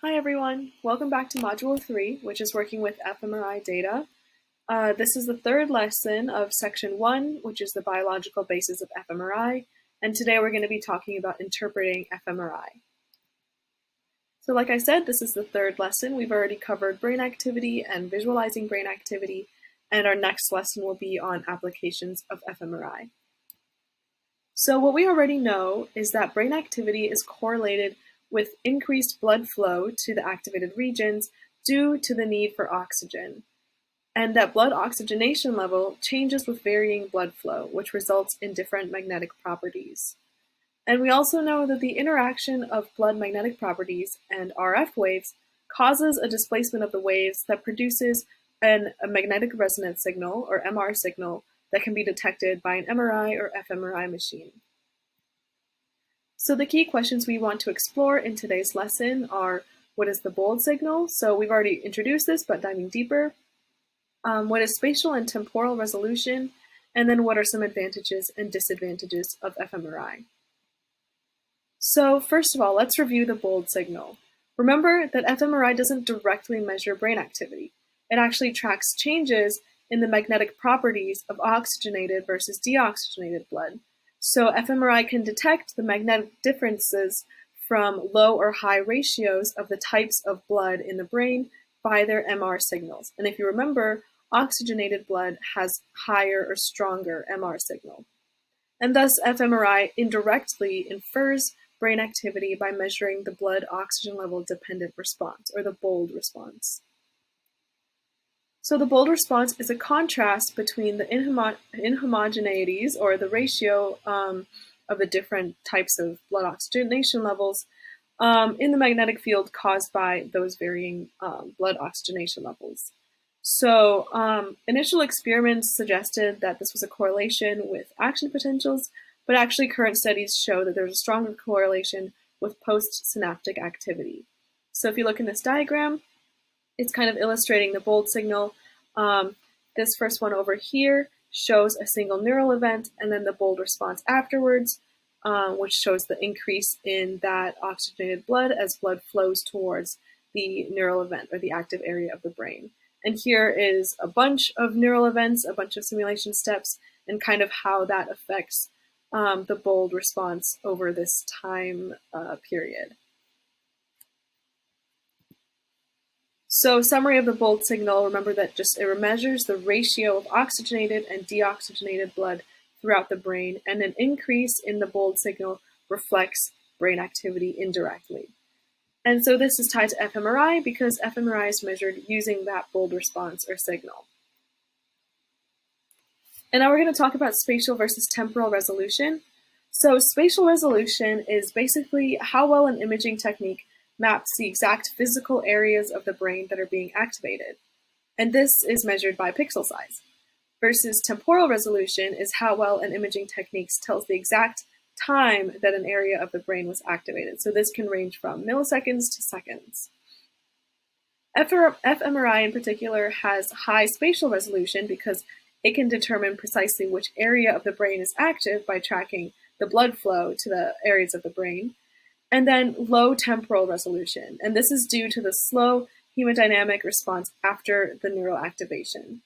Hi everyone, welcome back to Module 3, which is working with fMRI data. This is the third lesson of Section 1, which is the biological basis of fMRI, and today we're going to be talking about interpreting fMRI. So like I said, this is the third lesson. We've already covered brain activity and visualizing brain activity, and our next lesson will be on applications of fMRI. So what we already know is that brain activity is correlated with increased blood flow to the activated regions due to the need for oxygen, and that blood oxygenation level changes with varying blood flow, which results in different magnetic properties. And we also know that the interaction of blood magnetic properties and RF waves causes a displacement of the waves that produces a magnetic resonance signal, or MR signal, that can be detected by an MRI or fMRI machine. So the key questions we want to explore in today's lesson are, what is the bold signal? So we've already introduced this, but diving deeper. What is spatial and temporal resolution? And then what are some advantages and disadvantages of fMRI? So first of all, let's review the bold signal. Remember that fMRI doesn't directly measure brain activity. It actually tracks changes in the magnetic properties of oxygenated versus deoxygenated blood. So fMRI can detect the magnetic differences from low or high ratios of the types of blood in the brain by their MR signals. And if you remember, oxygenated blood has higher or stronger MR signal. And thus fMRI indirectly infers brain activity by measuring the blood oxygen level dependent response, or the bold response. So the bold response is a contrast between the inhomogeneities, or the ratio of the different types of blood oxygenation levels in the magnetic field caused by those varying blood oxygenation levels. So initial experiments suggested that this was a correlation with action potentials, but actually current studies show that there's a stronger correlation with postsynaptic activity. So if you look in this diagram, it's kind of illustrating the bold signal. This first one over here shows a single neural event, and then the bold response afterwards, which shows the increase in that oxygenated blood as blood flows towards the neural event, or the active area of the brain. And here is a bunch of neural events, a bunch of simulation steps, and kind of how that affects the bold response over this time period. So summary of the bold signal, remember that it measures the ratio of oxygenated and deoxygenated blood throughout the brain, and an increase in the bold signal reflects brain activity indirectly. And so this is tied to fMRI because fMRI is measured using that bold response or signal. And now we're going to talk about spatial versus temporal resolution. So spatial resolution is basically how well an imaging technique maps the exact physical areas of the brain that are being activated. And this is measured by pixel size. Versus temporal resolution is how well an imaging technique tells the exact time that an area of the brain was activated. So this can range from milliseconds to seconds. fMRI in particular has high spatial resolution because it can determine precisely which area of the brain is active by tracking the blood flow to the areas of the brain. And then low temporal resolution, and this is due to the slow hemodynamic response after the neural activation.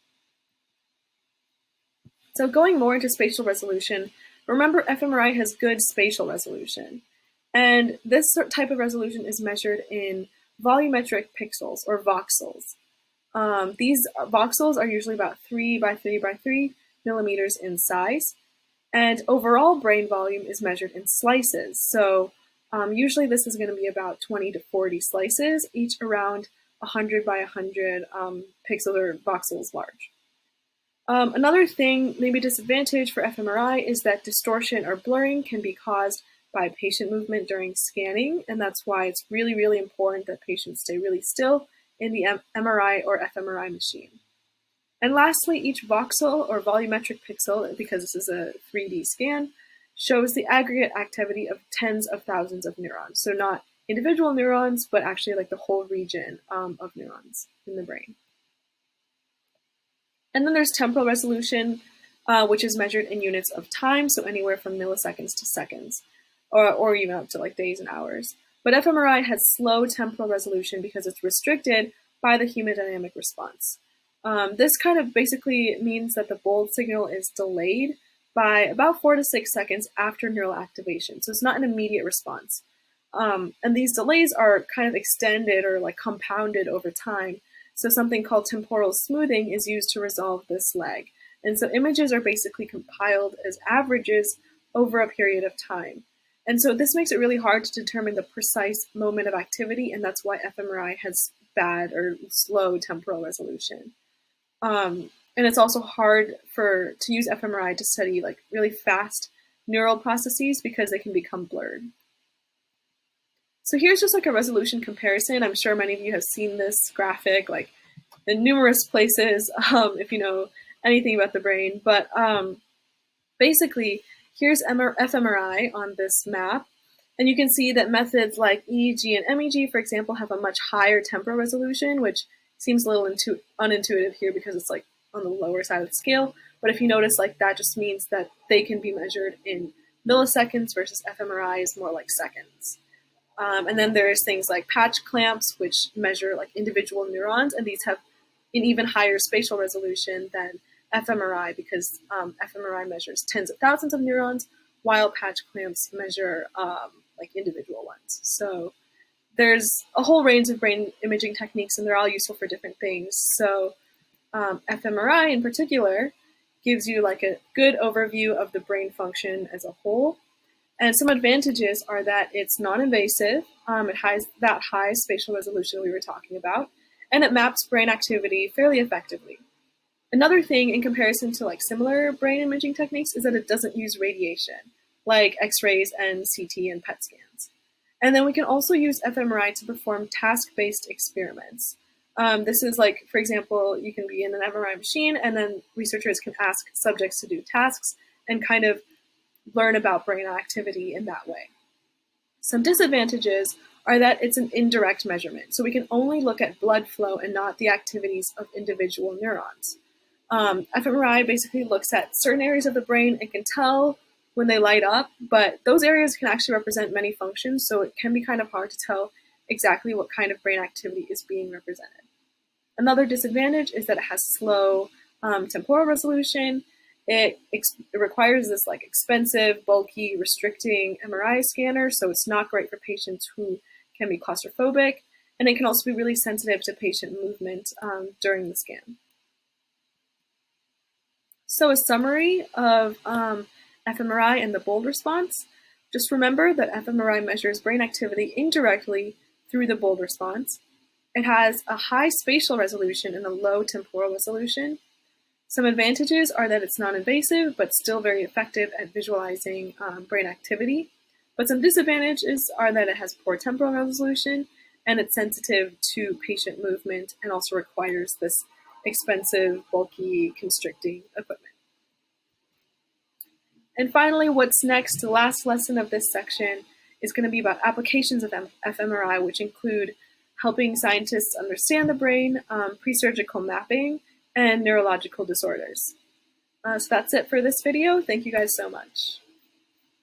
So going more into spatial resolution, remember fMRI has good spatial resolution, and this type of resolution is measured in volumetric pixels, or voxels. These voxels are usually about 3 by 3 by 3 millimeters in size, and overall brain volume is measured in slices. So usually this is going to be about 20 to 40 slices, each around 100 by 100 pixels or voxels large. Another thing, maybe disadvantage for fMRI, is that distortion or blurring can be caused by patient movement during scanning, and that's why it's really, really important that patients stay really still in the MRI or fMRI machine. And lastly, each voxel or volumetric pixel, because this is a 3D scan, shows the aggregate activity of tens of thousands of neurons. So not individual neurons, but actually like the whole region of neurons in the brain. And then there's temporal resolution, which is measured in units of time, so anywhere from milliseconds to seconds, or even up to like days and hours. But fMRI has slow temporal resolution because it's restricted by the hemodynamic response. This kind of basically means that the bold signal is delayed by about 4 to 6 seconds after neural activation. So it's not an immediate response. And these delays are kind of extended or like compounded over time. So something called temporal smoothing is used to resolve this lag. And so images are basically compiled as averages over a period of time. And so this makes it really hard to determine the precise moment of activity, and that's why fMRI has bad or slow temporal resolution. And it's also hard to use fMRI to study like really fast neural processes because they can become blurred. So here's just like a resolution comparison. I'm sure many of you have seen this graphic like in numerous places if you know anything about the brain. But basically, here's fMRI on this map. And you can see that methods like EEG and MEG, for example, have a much higher temporal resolution, which seems a little unintuitive here because it's like on the lower side of the scale. But if you notice, like that just means that they can be measured in milliseconds versus fMRI is more like seconds. And then there's things like patch clamps, which measure like individual neurons, and these have an even higher spatial resolution than fMRI because fMRI measures tens of thousands of neurons, while patch clamps measure like individual ones. So there's a whole range of brain imaging techniques, and they're all useful for different things. So fMRI in particular gives you like a good overview of the brain function as a whole. And some advantages are that it's non-invasive, it has that high spatial resolution we were talking about, and it maps brain activity fairly effectively. Another thing in comparison to like similar brain imaging techniques is that it doesn't use radiation, like X-rays and CT and PET scans. And then we can also use fMRI to perform task-based experiments. This is like, for example, you can be in an MRI machine and then researchers can ask subjects to do tasks and kind of learn about brain activity in that way. Some disadvantages are that it's an indirect measurement, so we can only look at blood flow and not the activities of individual neurons. fMRI basically looks at certain areas of the brain and can tell when they light up, but those areas can actually represent many functions, so it can be kind of hard to tell exactly what kind of brain activity is being represented. Another disadvantage is that it has slow temporal resolution. It requires this like expensive, bulky, restricting MRI scanner, so it's not great for patients who can be claustrophobic, and it can also be really sensitive to patient movement during the scan. So a summary of fMRI and the bold response. Just remember that fMRI measures brain activity indirectly through the bold response. It has a high spatial resolution and a low temporal resolution. Some advantages are that it's non-invasive, but still very effective at visualizing brain activity. But some disadvantages are that it has poor temporal resolution, and it's sensitive to patient movement, and also requires this expensive, bulky, constricting equipment. And finally, what's next, the last lesson of this section, is going to be about applications of fMRI, which include helping scientists understand the brain, pre-surgical mapping, and neurological disorders. So that's it for this video. Thank you guys so much.